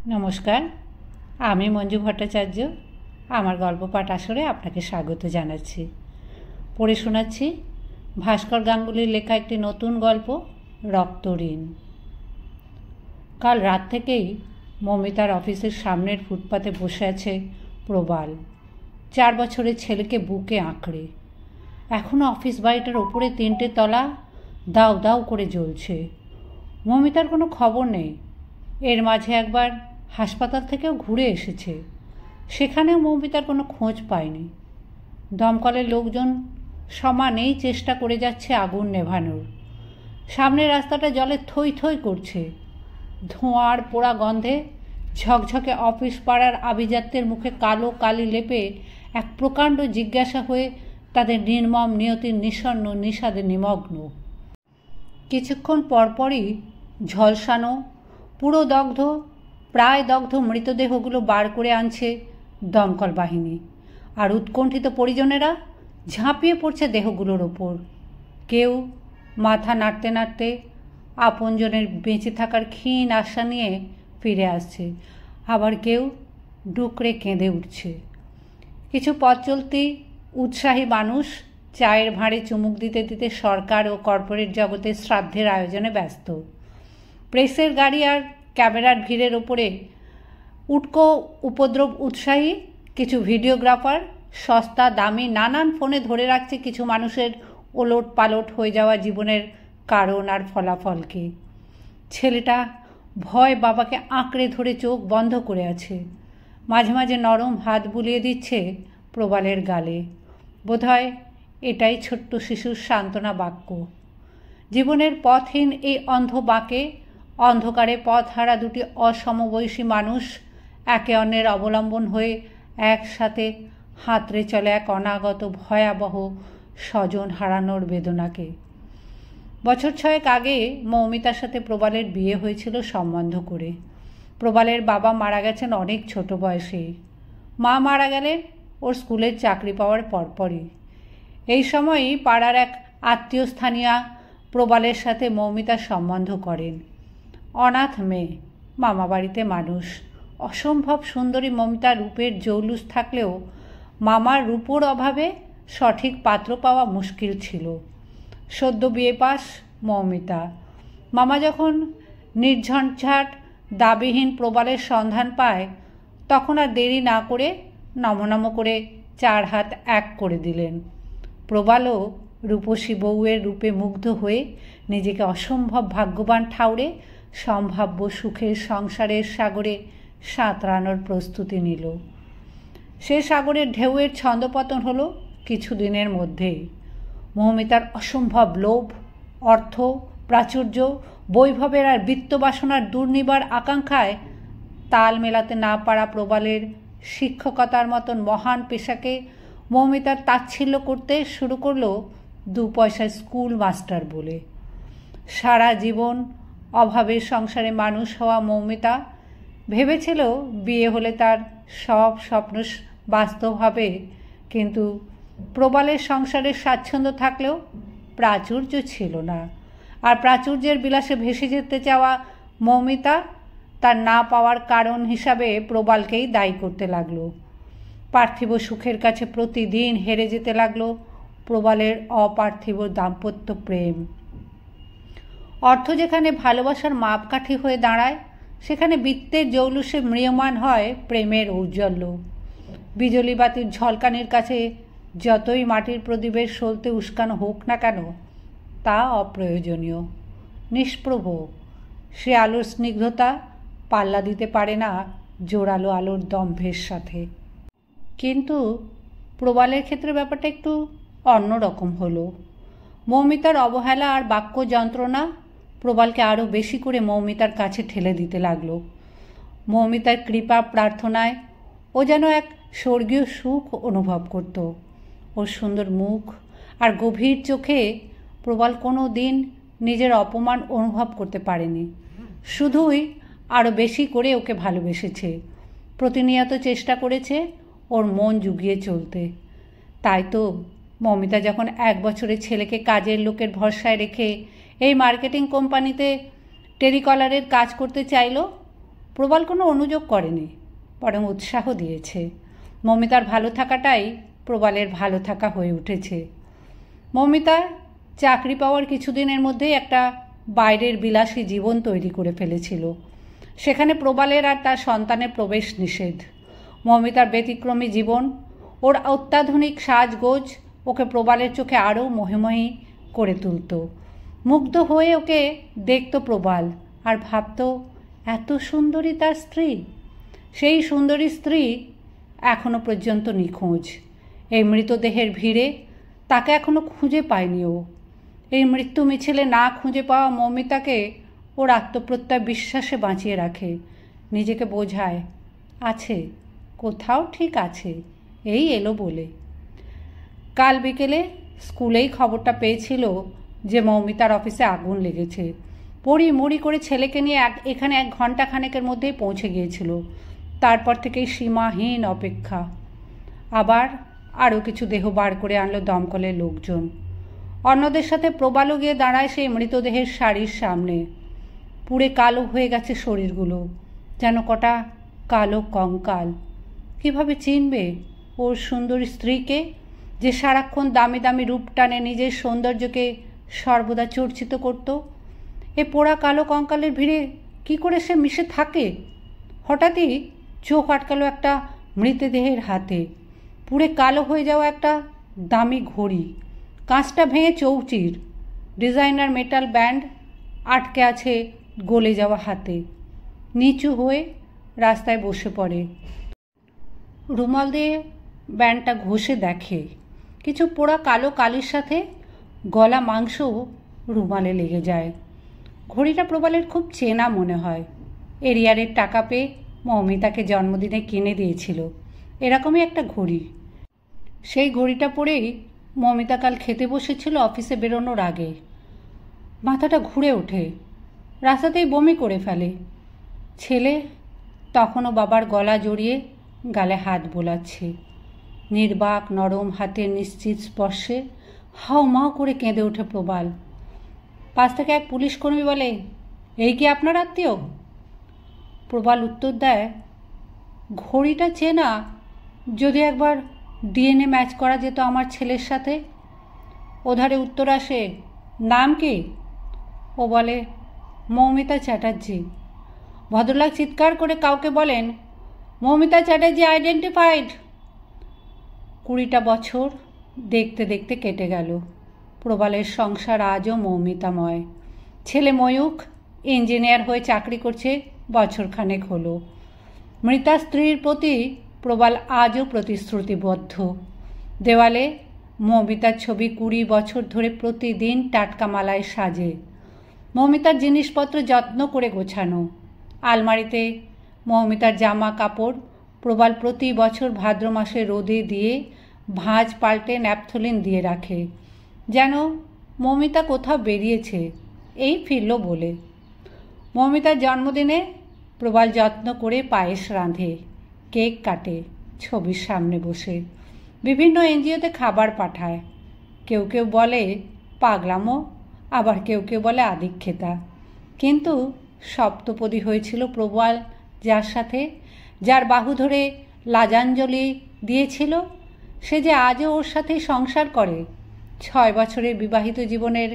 নমস্কার, আমি মঞ্জু ভট্টাচার্য। আমার গল্প পাঠ আসরে আপনাকে স্বাগত জানাচ্ছি। পড়ে শোনাচ্ছি ভাস্কর গাঙ্গুলির লেখা একটি নতুন গল্প, রক্তঋণ। কাল রাত থেকেই মৌমিতার অফিসের সামনের ফুটপাতে বসে আছে প্রবাল, 4 বছরের ছেলেকে বুকে আঁকড়ে। এখনও অফিস বাড়িটার ওপরে 3টে তলা দাউ দাউ করে জ্বলছে। মৌমিতার কোনো খবর নেই। এর মাঝে একবার হাসপাতাল থেকেও ঘুরে এসেছে, সেখানেও মৌমিতার কোনো খোঁজ পায়নি। দমকলের লোকজন সমানেই চেষ্টা করে যাচ্ছে আগুন নেভানোর। সামনের রাস্তাটা জলে থই থই করছে। ধোঁয়ার পোড়া গন্ধে ঝকঝকে অফিস পাড়ার আভিজাত্যের মুখে কালো কালি লেপে এক প্রকাণ্ড জিজ্ঞাসা হয়ে তাদের নির্মম নিয়তির নিঃসন্ন নিষাদে নিমগ্ন। কিছুক্ষণ পরপরই ঝলসানো, পুরো দগ্ধ, প্রায় দগ্ধ মৃতদেহগুলো বার করে আনছে দমকল বাহিনী, আর উৎকণ্ঠিত পরিজনেরা ঝাঁপিয়ে পড়ছে দেহগুলোর ওপর। কেউ মাথা নাড়তে নাড়তে আপনজনের বেঁচে থাকার ক্ষীণ আশা নিয়ে ফিরে আসছে, আবার কেউ ডুকরে কেঁদে উঠছে। কিছু পথ চলতি উৎসাহী মানুষ চায়ের ভাঁড়ে চুমুক দিতে দিতে সরকার ও কর্পোরেট জগতের শ্রাদ্ধের আয়োজনে ব্যস্ত। প্রেসের গাড়ি আর ক্যামেরার ভিড়ের ওপরে উটকো উপদ্রব উৎসাহী কিছু ভিডিওগ্রাফার সস্তা দামি নানান ফোনে ধরে রাখছে কিছু মানুষের ওলট পালট হয়ে যাওয়া জীবনের কারণ আর ফলাফলকে। ছেলেটা ভয় বাবাকে আঁকড়ে ধরে চোখ বন্ধ করে আছে। মাঝে মাঝে নরম হাত বুলিয়ে দিচ্ছে প্রবালের গালে। বোধহয় এটাই ছোট্ট শিশুর সান্ত্বনা বাক্য। জীবনের পথহীন এই অন্ধ বাঁকে অন্ধকারে পথহারা দুটি অসমবয়সী মানুষ একে অন্যের অবলম্বন হয়ে একসাথে হাতড়ে চলে এক অনাগত ভয়াবহ স্বজন হারানোর বেদনাকে। বছর 6 আগে মৌমিতার সাথে প্রবালের বিয়ে হয়েছিল সম্বন্ধ করে। প্রবালের বাবা মারা গেছেন অনেক ছোট বয়সে। মা মারা গেলেন ওর স্কুলের চাকরি পাওয়ার পরপরই। এই সময়ই পাড়ার এক আত্মীয় স্থানীয়া প্রবালের সাথে মৌমিতার সম্বন্ধ করেন। অনাথ মেয়ে, মামা বাড়িতে মানুষ। অসম্ভব সুন্দরী মৌমিতার রূপের জৌলুস থাকলেও মামার রূপোর অভাবে সঠিক পাত্র পাওয়া মুশকিল ছিল। সদ্য বিয়ে পাস মৌমিতা। মামা যখন নির্ঝঞ্ঝাট দাবিহীন প্রবালের সন্ধান পায়, তখন আর দেরি না করে নমনম করে 4 হাত এক করে দিলেন। প্রবালও রূপসী বউয়ের রূপে মুগ্ধ হয়ে নিজেকে অসম্ভব ভাগ্যবান ঠাউরে সম্ভাব্য সুখের সংসারের সাগরে সাঁতরানোর প্রস্তুতি নিল। সে সাগরের ঢেউয়ের ছন্দপতন হলো কিছুদিনের মধ্যেই। মৌমিতার অসম্ভব লোভ, অর্থ, প্রাচুর্য, বৈভবের আর বিত্তবাসনার দুর্নিবার আকাঙ্ক্ষায় তাল মেলাতে না পারা প্রবালের শিক্ষকতার মতন মহান পেশাকে মৌমিতার তাচ্ছিল্য করতে শুরু করলো 2 পয়সার স্কুল মাস্টার বলে। সারা জীবন অভাবের সংসারে মানুষ হওয়া মৌমিতা ভেবেছিল বিয়ে হলে তার সব স্বপ্ন বাস্তব হবে, কিন্তু প্রবালের সংসারের স্বাচ্ছন্দ্য থাকলেও প্রাচুর্য ছিল না। আর প্রাচুর্যের বিলাসে ভেসে যেতে চাওয়া মৌমিতা তার না পাওয়ার কারণ হিসাবে প্রবালকেই দায়ী করতে লাগলো। পার্থিব সুখের কাছে প্রতিদিন হেরে যেতে লাগলো প্রবালের অপার্থিব দাম্পত্য প্রেম। অর্থ যেখানে ভালোবাসার মাপকাঠি হয়ে দাঁড়ায়, সেখানে বৃত্তের জৌলুসে ম্রিয়মান হয় প্রেমের ঔজ্জ্বল্য। বিজলি বাতির ঝলকানির কাছে যতই মাটির প্রদীপের সলতে উস্কানো হোক না কেন, তা অপ্রয়োজনীয়, নিষ্প্রভ। সে আলোর স্নিগ্ধতা পাল্লা দিতে পারে না জোরালো আলোর দম্ভের সাথে। কিন্তু প্রবালের ক্ষেত্রে ব্যাপারটা একটু অন্যরকম হলো। মৌমিতার অবহেলা আর বাক্য যন্ত্রণা প্রবালকে আরও বেশি করে মৌমিতার কাছে ঠেলে দিতে লাগলো। মৌমিতার কৃপা প্রার্থনায় ও যেন এক স্বর্গীয় সুখ অনুভব করত। ওর সুন্দর মুখ আর গভীর চোখে প্রবাল কোনো দিন নিজের অপমান অনুভব করতে পারেনি। শুধুই আরও বেশি করে ওকে ভালোবেসেছে, প্রতিনিয়ত চেষ্টা করেছে ওর মন জুগিয়ে চলতে। তাই তো মৌমিতা যখন 1 বছরের ছেলেকে কাজের লোকের ভরসায় রেখে এই মার্কেটিং কোম্পানিতে টেলিকলারের কাজ করতে চাইল, প্রবাল কোনো অনুযোগ করেনি, বরং উৎসাহ দিয়েছে। মৌমিতার ভালো থাকাটাই প্রবালের ভালো থাকা হয়ে উঠেছে। মৌমিতা চাকরি পাওয়ার কিছুদিনের মধ্যেই একটা বাইরের বিলাসী জীবন তৈরি করে ফেলেছিল। সেখানে প্রবালের আর তার সন্তানের প্রবেশ নিষেধ। মৌমিতার ব্যতিক্রমী জীবন, ওর অত্যাধুনিক সাজগোজ ওকে প্রবালের চোখে আরও মোহিময়ী করে তুলত। মুগ্ধ হয়ে ওকে দেখত প্রবাল, আর ভাবত এত সুন্দরী তার স্ত্রী। সেই সুন্দরী স্ত্রী এখনো পর্যন্ত নিখোঁজ। এই মৃতদেহের ভিড়ে তাকে এখনো খুঁজে পায়নি ও। এই মৃত্যু মিছিলে না খুঁজে পাওয়া মৌমিতাকে ওর আত্মপ্রত্যয় বিশ্বাসে বাঁচিয়ে রাখে, নিজেকে বোঝায় আছে, কোথাও ঠিক আছে, এই এলো বলে। কাল বিকেলে স্কুলেই খবরটা পেয়েছিল যে মৌমিতার অফিসে আগুন লেগেছে। পড়ি মুড়ি করে ছেলেকে নিয়ে এখানে 1 ঘন্টা খানেকের মধ্যেই পৌঁছে গিয়েছিল। তারপর থেকেই সীমাহীন অপেক্ষা। আবার আরও কিছু দেহ বার করে আনলো দমকলের লোকজন। অন্যদের সাথে প্রবালও গিয়ে দাঁড়ায় সেই মৃতদেহের সারির সামনে। পুড়ে কালো হয়ে গেছে শরীরগুলো, যেন কটা কালো কঙ্কাল। কিভাবে চিনবে ওর সুন্দরী স্ত্রীকে, যে সারাক্ষণ দামি দামি রূপ টানে নিজের সৌন্দর্যকে সর্বদা চর্চিত করত? এ পোড়া কালো কঙ্কালের ভিড়ে কি করে সে মিশে থাকে? হঠাৎই চোখ আটকালো একটা মৃতদেহের হাতে। পুড়ে কালো হয়ে যাওয়া একটা দামি ঘড়ি, কাঁচটা ভেঙে চৌচির, ডিজাইনার মেটাল ব্যান্ড আটকে আছে গলে যাওয়া হাতে। নিচু হয়ে রাস্তায় বসে পড়ে, রুমাল দিয়ে ব্যান্ডটা ঘষে দেখে। কিছু পোড়া কালো কালির সাথে গলা মাংসও রুমালে লেগে যায়। ঘড়িটা প্রবালের খুব চেনা মনে হয়। এরিয়ারের টাকা পেয়ে মৌমিতাকে জন্মদিনে কিনে দিয়েছিল এরকমই একটা ঘড়ি। সেই ঘড়িটা পরেই মৌমিতা কাল খেতে বসেছিল অফিসে বেরোনোর আগে। মাথাটা ঘুরে ওঠে, রাস্তাতেই বমি করে ফেলে। ছেলে তখনও বাবার গলা জড়িয়ে গালে হাত বোলাচ্ছে। নির্বাক নরম হাতের নিশ্চিত স্পর্শে হাউমাউ করে কেঁদে ওঠে প্রবাল। পাশ থেকে এক পুলিশ কর্মী বলে, এই কি আপনার আত্মীয়? প্রবাল উত্তর দেয়, ঘড়িটা চেনা, যদি একবার ডিএনএ ম্যাচ করা যেত আমার ছেলের সাথে। ওধারে উত্তর আসে, নাম কি? ও বলে, মৌমিতা চ্যাটার্জি। ভদ্রলোক চিৎকার করে কাউকে বলেন, মৌমিতা চ্যাটার্জি আইডেন্টিফাইড। 20টা বছর দেখতে দেখতে কেটে গেল। প্রবালের সংসার আজও মৌমিতাময়। ছেলে ময়ূখ ইঞ্জিনিয়ার হয়ে চাকরি করছে, বছরখানেক হলো। মৃতা স্ত্রীর প্রতি প্রবাল আজও প্রতিশ্রুতিবদ্ধ। দেওয়ালে মৌমিতার ছবি 20 বছর ধরে প্রতিদিন টাটকা মালায় সাজে। মৌমিতার জিনিসপত্র যত্ন করে গোছানো। আলমারিতে মৌমিতার জামা কাপড় প্রবাল প্রতি বছর ভাদ্র মাসে রোদে দিয়ে ভাঁজ পাল্টে ন্যাপথলিন দিয়ে রাখে, যেন মৌমিতা কোথাও বেরিয়েছে, এই ফিরল বলে। মৌমিতার জন্মদিনে প্রবাল যত্ন করে পায়েস রাঁধে, কেক কাটে, ছবির সামনে বসে। বিভিন্ন এনজিওতে খাবার পাঠায়। কেউ কেউ বলে পাগলামো, আবার কেউ কেউ বলে আদিক্ষেতা। কিন্তু সপ্তপদী হয়েছিল প্রবাল যার সাথে, যার বাহু ধরে লাজাঞ্জলি দিয়েছিল, সে যে আজও ওর সাথে সংসার করে। 6 বছরের বিবাহিত জীবনের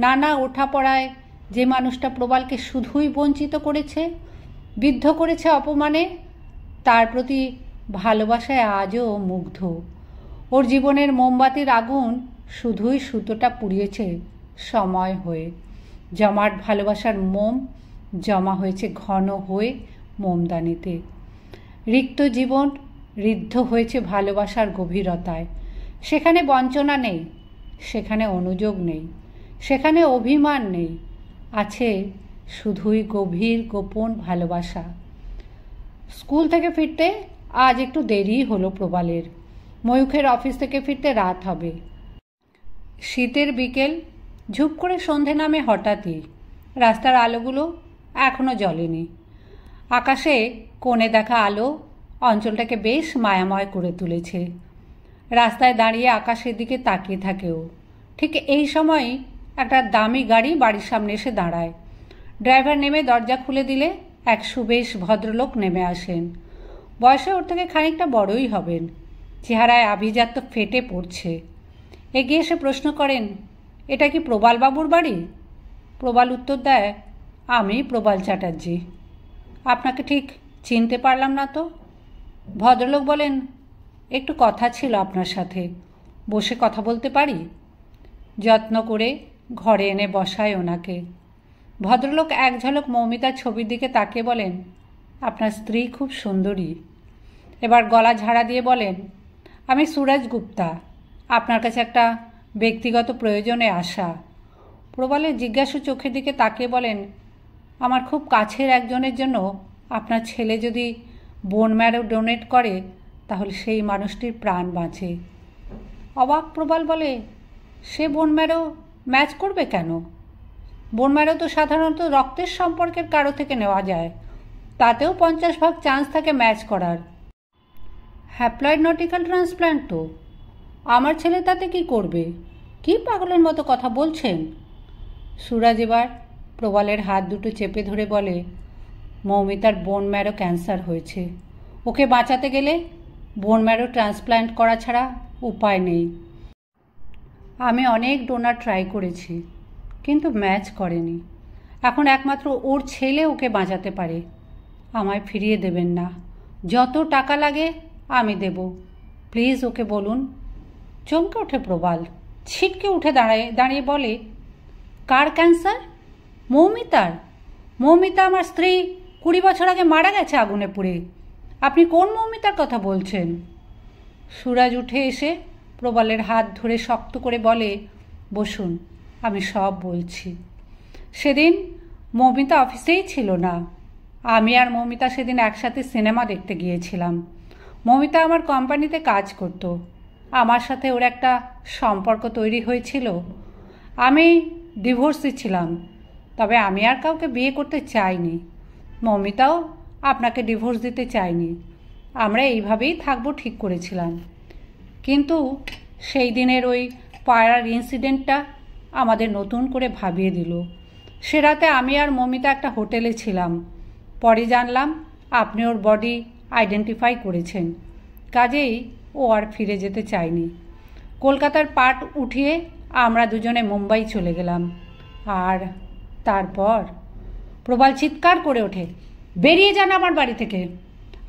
নানা ওঠাপড়ায় যে মানুষটা প্রবালকে শুধুই বঞ্চিত করেছে, বিদ্ধ করেছে অপমানে, তার প্রতি ভালোবাসায় আজও মুগ্ধ। ওর জীবনের মোমবাতির আগুন শুধুই সুতোটা পুড়িয়েছে সময় হয়ে। জমাট ভালোবাসার মোম জমা হয়েছে ঘন হয়ে মোমদানিতে। রিক্ত জীবন ঋদ্ধ হয়েছে ভালোবাসার গভীরতায়। সেখানে বঞ্চনা নেই, সেখানে অনুযোগ নেই, সেখানে অভিমান নেই, আছে শুধুই গভীর গোপন ভালোবাসা। স্কুল থেকে ফিরতে আজ একটু দেরি হলো প্রবালের। ময়ূখের অফিস থেকে ফিরতে রাত হবে। শীতের বিকেল, ঝুপ করে সন্ধে নামে হঠাৎই। রাস্তার আলোগুলো এখনও জ্বলেনি। আকাশে কোণে দেখা আলো অঞ্চলটাকে বেশ মায়াময় করে তুলেছে। রাস্তায় দাঁড়িয়ে আকাশের দিকে তাকিয়ে থাকে ও। ঠিক এই সময়ই একটা দামি গাড়ি বাড়ির সামনে এসে দাঁড়ায়। ড্রাইভার নেমে দরজা খুলে দিলে এক সুবেশ ভদ্রলোক নেমে আসেন। বয়সে ওর থেকে খানিকটা বড়ই হবেন। চেহারায় আভিজাত্য ফেটে পড়ছে। এগিয়ে এসে প্রশ্ন করেন, এটা কি প্রবালবাবুর বাড়ি? প্রবাল উত্তর দেয়, আমি প্রবাল চ্যাটার্জি। আপনাকে ঠিক চিনতে পারলাম না তো। ভদ্রলোক বলেন, একটু কথা ছিল আপনার সাথে, বসে কথা বলতে পারি? যত্ন করে ঘরে এনে বসায় ওনাকে। ভদ্রলোক এক ঝলক মৌমিতার ছবির দিকে তাকিয়ে বলেন, আপনার স্ত্রী খুব সুন্দরী। এবার গলা ঝাড়া দিয়ে বলেন, আমি সুরজ গুপ্তা, আপনার কাছে একটা ব্যক্তিগত প্রয়োজনে আসা। প্রবালের জিজ্ঞাসু চোখের দিকে তাকিয়ে বলেন, আমার খুব কাছের একজনের জন্য আপনার ছেলে যদি বোন ম্যারো ডোনেট করে তাহলে সেই মানুষটির প্রাণ বাঁচে। অবাক প্রবাল বলে, সে বোন ম্যারো ম্যাচ করবে কেন? বোন ম্যারো তো সাধারণত রক্তের সম্পর্কের কারো থেকে নেওয়া যায়, তাতেও 50% চান্স থাকে ম্যাচ করার। হ্যাপ্লয়েড নটিক্যাল ট্রান্সপ্ল্যান্ট তো। আমার ছেলে তাতে কি করবে? কি পাগলের মতো কথা বলছেন? সুরাজ এবার প্রবালের হাত দুটো চেপে ধরে বলে, মৌমিতার বোন ম্যারো ক্যান্সার হয়েছে। ওকে বাঁচাতে গেলে বোন ম্যারো ট্রান্সপ্ল্যান্ট করা ছাড়া উপায় নেই। আমি অনেক ডোনার ট্রাই করেছি, কিন্তু ম্যাচ করেনি। এখন একমাত্র ওর ছেলে ওকে বাঁচাতে পারে। আমায় ফিরিয়ে দেবেন না, যত টাকা লাগে আমি দেব, প্লিজ ওকে বলুন। চমকে ওঠে প্রবাল, ছিটকে উঠে দাঁড়িয়ে বলে, কার ক্যান্সার? মৌমিতার। মৌমিতা আমার স্ত্রী 20 বছর আগে মারা গেছে আগুনে পুড়ে। আপনি কোন মৌমিতার কথা বলছেন? সুরাজ উঠে এসে প্রবালের হাত ধরে শক্ত করে বলে, বসুন, আমি সব বলছি। সেদিন মৌমিতা অফিসেই ছিল না। আমি আর মৌমিতা সেদিন একসাথে সিনেমা দেখতে গিয়েছিলাম। মৌমিতা আমার কোম্পানিতে কাজ করত। আমার সাথে ওর একটা সম্পর্ক তৈরি হয়েছিল। আমি ডিভোর্সি ছিলাম, তবে আমি আর কাউকে বিয়ে করতে চাইনি। মৌমিতাও আপনাকে ডিভোর্স দিতে চাইনি। আমরা এইভাবেই থাকবো ঠিক করেছিলাম। কিন্তু সেই দিনের ওই পায়রার ইনসিডেন্টটা আমাদের নতুন করে ভাবিয়ে দিল। সে রাতে আমি আর মৌমিতা একটা হোটেলে ছিলাম। পরে জানলাম আপনি ওর বডি আইডেন্টিফাই করেছেন। কাজেই ও আর ফিরে যেতে চায়নি। কলকাতার পাট উঠিয়ে আমরা দুজনে মুম্বাই চলে গেলাম। আর তারপর প্রবাল চিৎকার করে ওঠে, বেরিয়ে যান আমার বাড়ি থেকে।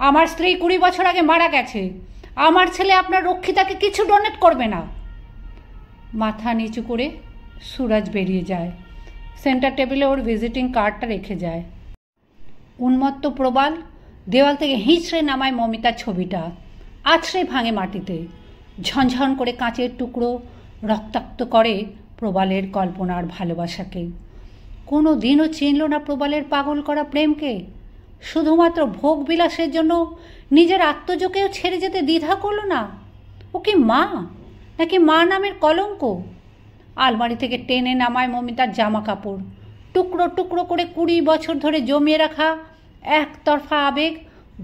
আমার স্ত্রী 20 বছর আগে মারা গেছে। আমার ছেলে আপনার রক্ষিতাকে কিছু ডোনেট করবে না। মাথা নিচু করে সুরাজ বেরিয়ে যায়। সেন্টার টেবিলে ওর ভিজিটিং কার্ডটা রেখে যায়। উন্মত্ত প্রবাল দেওয়াল থেকে হিঁচড়ে নামায় মৌমিতার ছবিটা, আছড়ে ভাঙে মাটিতে। ঝনঝন করে কাঁচের টুকরো রক্তাক্ত করে প্রবালের কল্পনার ভালোবাসাকে। কোনো দিনও চিনল না প্রবালের পাগল করা প্রেমকে। শুধুমাত্র ভোগ বিলাসের জন্য নিজের আত্মজকেও ছেড়ে যেতে দ্বিধা করল না। ও কি মা, নাকি মা নামের কলঙ্ক? আলমারি থেকে টেনে নামায় মৌমিতার জামা কাপড়, টুকরো টুকরো করে 20 বছর ধরে জমিয়ে রাখা একতরফা আবেগ,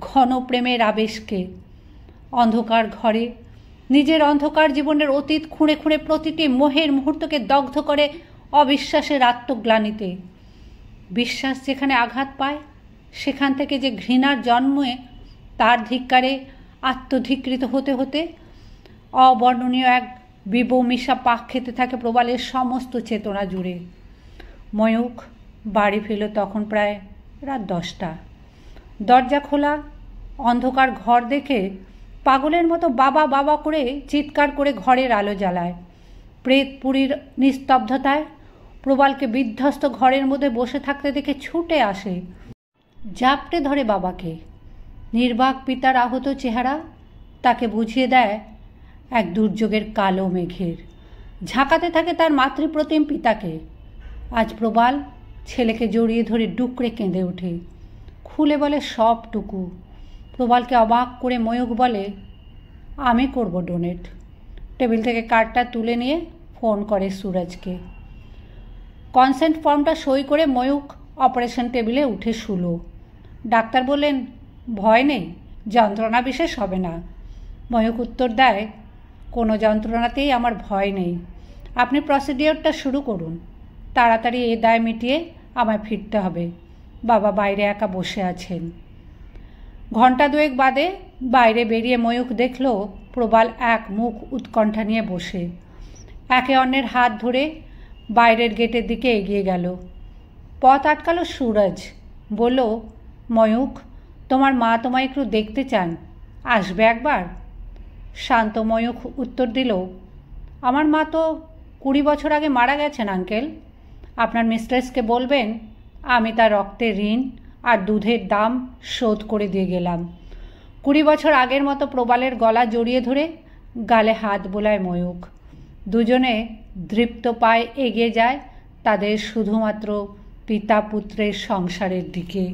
ঘন প্রেমের আবেশকে। অন্ধকার ঘরে নিজের অন্ধকার জীবনের অতীত খুঁড়ে খুঁড়ে প্রতিটি মোহের মুহূর্তকে দগ্ধ করে অবিশ্বাসের আত্মগ্লানিতে। বিশ্বাস যেখানে আঘাত পায়, সেখান থেকে যে ঘৃণার জন্মে তার ধিক্কারে আত্মধিকৃত হতে হতে অবর্ণনীয় এক বিবমিশা পাক খেতে থাকে প্রবালের সমস্ত চেতনা জুড়ে। ময়ূখ বাড়ি ফিরল তখন প্রায় রাত 10টা। দরজা খোলা, অন্ধকার ঘর দেখে পাগলের মতো বাবা বাবা করে চিৎকার করে ঘরের আলো জ্বালায়। প্রেতপুরীর নিস্তব্ধতায় প্রবালকে বিধ্বস্ত ঘরের মধ্যে বসে থাকতে দেখে ছুটে আসে, জাপটে ধরে বাবাকে। নির্বাক পিতার আহত চেহারা তাকে বুঝিয়ে দেয় এক দুর্যোগের কালো মেঘের। ঝাঁকাতে থাকে তার মাতৃপ্রতিম পিতাকে। আজ প্রবাল ছেলেকে জড়িয়ে ধরে ডুকরে কেঁদে ওঠে, খুলে বলে সবটুকু। প্রবালকে অবাক করে ময়ূখ বলে, আমি করব ডোনেট। টেবিল থেকে কার্ডটা তুলে নিয়ে ফোন করে সুরজকে। কনসেন্ট ফর্মটা সই করে ময়ূখ অপারেশন টেবিলে উঠে শুলো। ডাক্তার বললেন, ভয় নেই, যন্ত্রণা বিশেষ হবে না। ময়ূখ উত্তর দেয়, কোনো যন্ত্রণাতেই আমার ভয় নেই। আপনি প্রসিডিওরটা শুরু করুন। তাড়াতাড়ি এ দায় মিটিয়ে আমায় ফিরতে হবে। বাবা বাইরে একা বসে আছেন। ঘণ্টা দুয়েক বাদে বাইরে বেরিয়ে ময়ূখ দেখল প্রবাল এক মুখ উৎকণ্ঠা নিয়ে বসে। একে অন্যের হাত ধরে বাইরের গেটের দিকে এগিয়ে গেল। পথ আটকালো সুরজ। বলল, ময়ূখ, তোমার মা তোমায় একটু দেখতে চান, আসবে একবার? শান্ত ময়ূখ উত্তর দিল, আমার মা তো 20 বছর আগে মারা গেছেন আঙ্কেল। আপনার মিস্ট্রেসকে বলবেন আমি তার রক্তের ঋণ আর দুধের দাম শোধ করে দিয়ে গেলাম। 20 বছর আগের মতো প্রবালের গলা জড়িয়ে ধরে গালে হাত বোলায় ময়ূখ। দুজনে দৃপ্ত পায়ে এগিয়ে যায় তাদের শুধুমাত্র পিতা পুত্রের সংসারের দিকে।